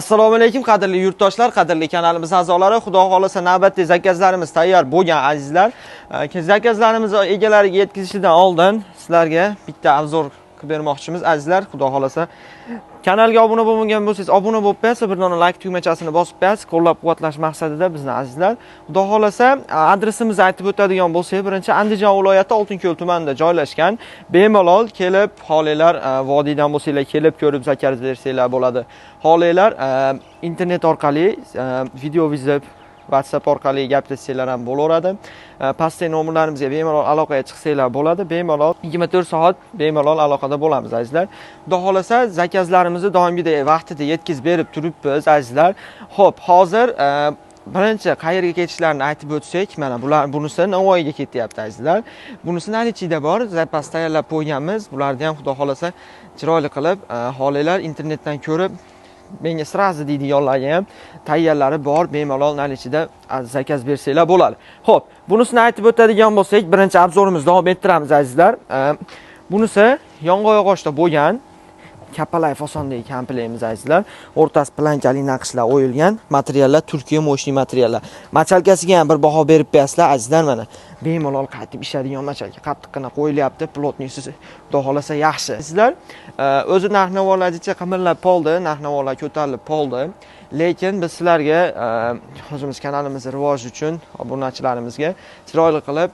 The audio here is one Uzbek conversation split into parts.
Assalomu alaykum qadrli yurtdoshlar, qadrli kanalimiz a'zolari. Xudo xolasa navbatdagi zakazlarimiz tayyor bo'lgan azizlar. Zakazlarimiz egalariga yetkazishdan oldin sizlarga bitta obzor qilib bermoqchimiz azizlar. Xudo xolasa kanalga obuna bo'lmagan bo'lsangiz, obuna bo'lib qo'yasiz, bir dona like tugmachasini bosib qo'yasiz, qo'llab-quvvatlash maqsadida bizni azizlar. Xudo xolasa adresimizni aytib o'tadigan bo'lsak, birinchi Andijon viloyati Oltinko'l tumanida joylashgan. Bemalol kelib, xohlaylar vodiydan bo'lsanglar kelib ko'rib zakaz bersanglar bo'ladi. Xohlaylar internet orqali video vizib WhatsApp orqali gaplashsanglar ham bo'laveradi. Pastdagi nomerlarimizga bemalol aloqaga chiqsanglar bo'ladi. Bemalol 24 soat bemalol aloqada bo'lamiz azizlar. Xudo xolasa zakazlarimizni doimgidek vaqtida yetkazib berib turibmiz azizlar. Xo'p, hozir birinchi qayerga ketishlarini aytib o'tsak, mana bunisi Navoiyga ketyapti azizlar. Bunisi Nalichida bor, zapas tayyorlab qo'yganmiz. Bularni ham xudo xolasa chiroyli qilib xohlaylar internetdan ko'rib menga srazi deydiganlarga ham tayyorlari bor, bemalol Nalichida zakaz bersanglar bo'ladi. Xo'p, bunisini aytib o'tadigan bo'lsak, birinchi obzorimizni davom ettiramiz azizlar. Bunisi yong'oq bo'lgan kapalay fasondagi komplektimiz azizlar. O'rtasi plankali naqshlar o'yilgan materiallar, Turkiya mo'shli materiallar. Machalkasiga ham bir baho berib qo'yasizlar azizlar, mana. Bemalol qaytib ishlaydigan machalka qattiqqina qo'yilyapti, plotnisi xudo xolasa yaxshi. Sizlar o'zi narx-navolarcha qimirlab qoldi, narx-navolar ko'tarilib qoldi. Lekin biz sizlarga o'zimiz kanalimizni rivoji uchun obunachilarimizga chiroyli qilib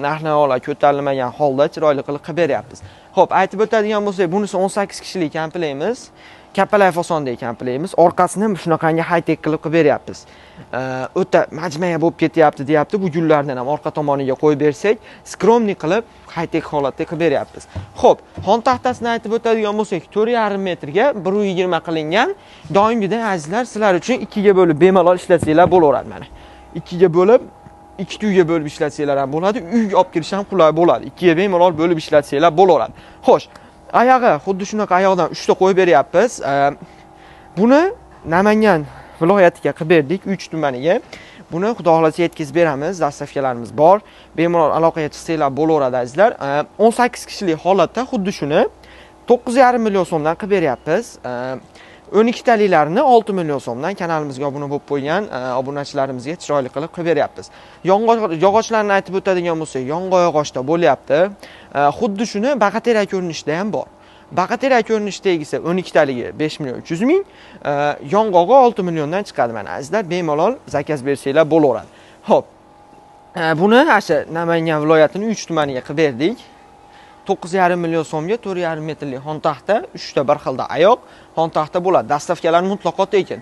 narx-navolar ko'tarilmagan holda chiroyli qilib beryapmiz. Xo'p, aytib o'tadigan bo'lsak, bunisi 18 kishilik komplektimiz, kapalay fasondagi komplektimiz. Orqasini shunaqangi high-tech qilib beryapmiz. O'ta majmaya bo'lib ketyapti, deyapti. Bu gullarni ham orqa tomoniga qo'yib bersak, skromniy qilib high-tech holatda qilib beryapmiz. Xo'p, xon taxtasini aytib o'tadigan bo'lsak, 4,5 metrga 120 qilingan. Doimgidek azizlar, sizlar uchun 2 ga bo'lib bemalol ishlatsanglar bo'laveradi mana. 2 ga bo'lib 2 uyga bo'lib ishlatsanglar ham bo'ladi, uyga olib kirish ham qulay bo'ladi. 2 ga bemalol bo'lib ishlatsanglar bo'laveradi. Xo'sh, oyog'i xuddi shunaqa oyoqdan 3 ta qo'yib beryapmiz. Buni Namangan viloyatiga qilib berdik, 3 tumaniga. Buni xudo xolasa yetkazib beramiz, dastavkalarimiz bor. Bemalol aloqaga chiqsanglar bo'laveradi azizlar. 18 kishilik holatda xuddi shuni 9,5 million so'mdan qilib beryapmiz. 12 taliklarini 6 million so'mdan kanalimizga obuna bo'lib qo'ygan obunachilarimizga chiroyli qilib beryapmiz. Yog'ochlarni aytib o'tadigan bo'lsak, yong'oq bo'lyapti. Xuddi shuni baqateriya ko'rinishida ham bor. Baqateriya ko'rinishidagisi 12 taligi 5 million 300 ming, yong'og'i 6 milliondan chiqadi mana azizlar, bemalol zakaz bersanglar bo'laveradi. Xo'p. Buni o'sha Namangan viloyatining 3 tumaniga qilib berdik. 9,5 million so'mga 4,5 metrli xon taxta, 3 ta bir xilda oyoq xon taxta bo'ladi. Dastavkalar mutlaqo tekin.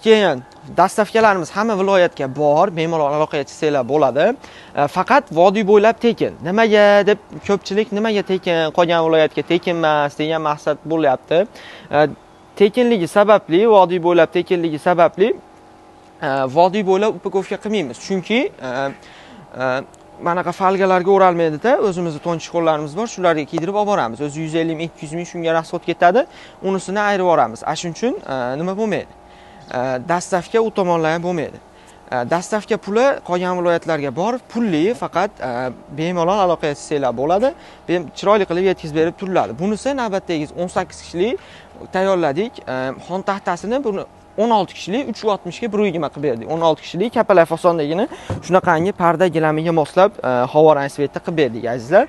Keyin dastavkalarimiz hamma viloyatga bor, bemalol aloqaga chiqsanglar bo'ladi. Faqat vodiy bo'ylab tekin. Nimaga deb ko'pchilik nimaga tekin, qolgan viloyatga tekin emas degan maqsad bo'lyapti. Tekinligi sababli, vodiy bo'ylab tekinligi sababli vodiy bo'ylab upakovka qilmaymiz. Chunki manaqa falgalarga o'ralmaydi-da, o'zimizning to'nchi qo'llarimiz bor, shularga kiydirib olib boramiz. O'zi 150 ming, 200 ming shunga rasxod ketadi. Unisini ayirib yuboramiz. Shuning uchun nima bo'lmaydi? Dastavka u tomonlar ham bo'lmaydi. Dastavka puli qolgan viloyatlarga bor, pulli, faqat bemalol aloqaga chiqsanglar bo'ladi. Chiroyli qilib yetkazib berib turiladi. Bunisi navbatdagi 18 kishilik tayyorladik. Xon taxtasini buni 16 kishilik 360 ga 120 qilib berdik. 16 kishilik kapalay fasondagini shunaqangi parda gilamiga moslab havo rang svetda qilib berdik azizlar.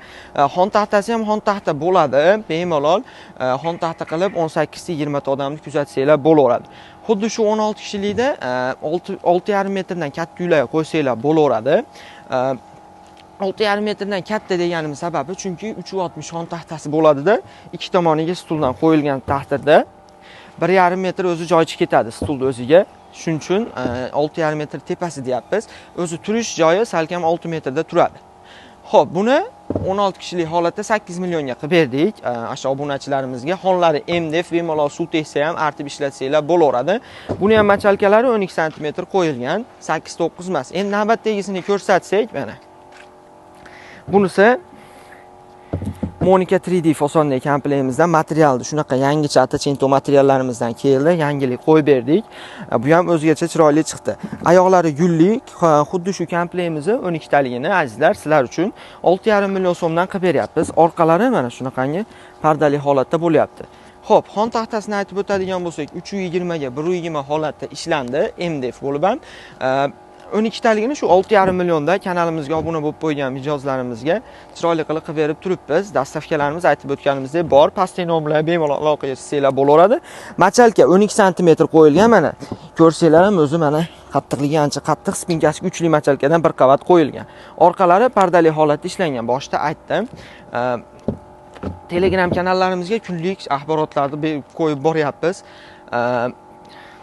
Xon taxtasi ham xon taxta bo'ladi. Bemalol xon taxta qilib 18 ta 20 ta odamni kuzatsanglar bo'laveradi. Xuddi shu 16 kishilikda 6,5 metrdan katta uylarga qo'ysanglar bo'laveradi. 6,5 metrdan katta deganimiz sababi chunki 360 xon taxtasi bo'ladi-da, ikki tomoniga stuldan qo'yilgan taqdirda 1,5 metr o'zi joyichi ketadi stulni o'ziga. Shuning uchun 6,5 metr tepasi deyapmiz. O'zi turish joyi salkam 6 metrda turadi. Xo'p, buni 16 kishilik holatda 8 millionga qilib berdik. O'sha obunachilarimizga xonlari MDF bemalol suv tegsa ham artib ishlatsanglar bo'laveradi. Buni ham machalkalari 12 sm qo'yilgan, 8-9 emas. Endi navbatdagisini ko'rsatsak, mana. Bunisi Monika 3D fasondagi komplektmizdan materialni shunaqa yangicha atachinto materiallarimizdan keldi, yangilik qo'yib berdik. Bu ham o'zgacha chiroyli chiqdi. Oyoqlari gullik, xuddi shu komplektimizni 12 taligini azizlar sizlar uchun 6,5 million so'mdan qilib beryapmiz. Orqalari mana shunaqangi pardali holatda bo'lyapti. Xo'p, xon taxtasini aytib o'tadigan bo'lsak, 320 ga 120 holatda ishlandi, MDF bo'lib ham. 12 taligini shu 6,5 millionda kanalimizga obuna bo'lib qo'ygan mijozlarimizga chiroyli qilib qilib berib turibmiz. Dastavkalarimiz aytib o'tganimizdek bor. Pastki nomlar bemalol aloqaga chiqsanglar bo'laveradi. Machalka 12 sm qo'yilgan mana. Ko'rsanglar ham o'zi mana qattiqligi ancha qattiq, spinkasi kuchli machalkadan bir qavat qo'yilgan. Orqalari pardali holatda ishlangan. Boshda aytdim. Telegram kanallarimizga kunlik axborotlarni qo'yib boryapmiz.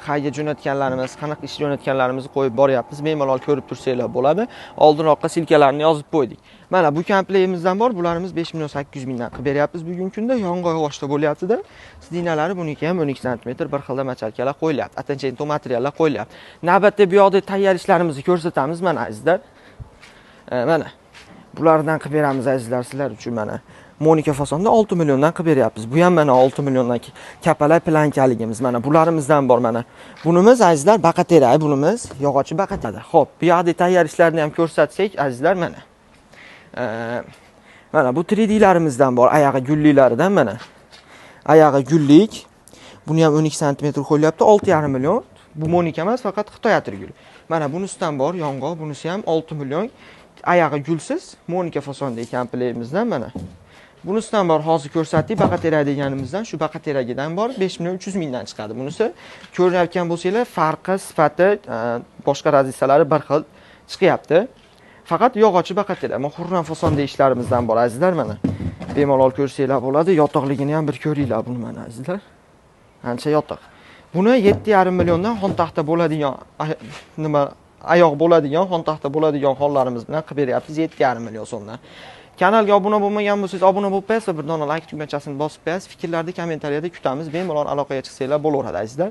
Qayga jo'natganlarimiz, qanaqa ish jo'natganlarimizni qo'yib boryapmiz. Bemalol ko'rib tursanglar bo'ladi. Oldinroqqa silkalarni yozib qo'ydik. Mana bu kompletimizdan bor. Bularimiz 5,8 mingdan qilib beryapmiz bugungi kunda. Yong'oq yog'ochda bo'lyapti-da. Sidinalar buniki ham 12 sm bir xilda machalkalar qo'yilyapti. Attention materiallar qo'yilyapti. Navbatda bu yoqda tayyor ishlarimizni ko'rsatamiz mana azizlar. Mana bulardan qilib beramiz azizlar sizlar uchun mana. Monika fasonda 6 milliondan qilib beryapmiz. Bu ham mana 6 milliondan kapalak plankaligimiz mana bularimizdan bor mana. Bunimiz azizlar baqatera, bunimiz yog'ochi baqatada. Xo'p, bu yoqda tayyor ishlarni ham ko'rsatsak azizlar mana. Mana bu 3D'larimizdan bor, oyog'i gulliklaridan mana. Oyog'i gullik. Buni ham 12 sm qo'yilyapti, 6,5 million. Bu Monika emas, faqat Xitoy atirguli. Mana bunisidan bor yong'oq, bunisi ham 6 million. Oyog'i gulsiz Monika fasondagi kompletimizdan mana. Bunisidan bor hozir ko'rsatdik, baqatera deganimizdan, shu baqateragidan bor 5,3 mingdan chiqadi. Bunisi ko'rayotgan bo'lsanglar, farqi, sifati, boshqa raziyalari bir xil chiqyapti. Faqat yog'ochi baqatera, Xurram fasonda ishlarimizdan bor azizlar mana. Bemalol ko'rsanglar bo'ladi. Yotoqligini ham bir ko'ringlar buni mana azizlar. Ancha yotoq. Buni 7,5 milliondan xon taxta bo'ladigan oyoq bo'ladigan, xon taxta bo'ladigan xonlarimiz bilan qilib beryapmiz 7,5 million so'mdan. Kanalga obuna bo'lmagan bo'lsangiz, obuna bo'lib qo'yasiz va bir dona like tugmachasini bosib qo'yasiz. Fikrlarni kommentariyada kutamiz. Bemalol aloqaga chiqsanglar bo'laveradi azizlar.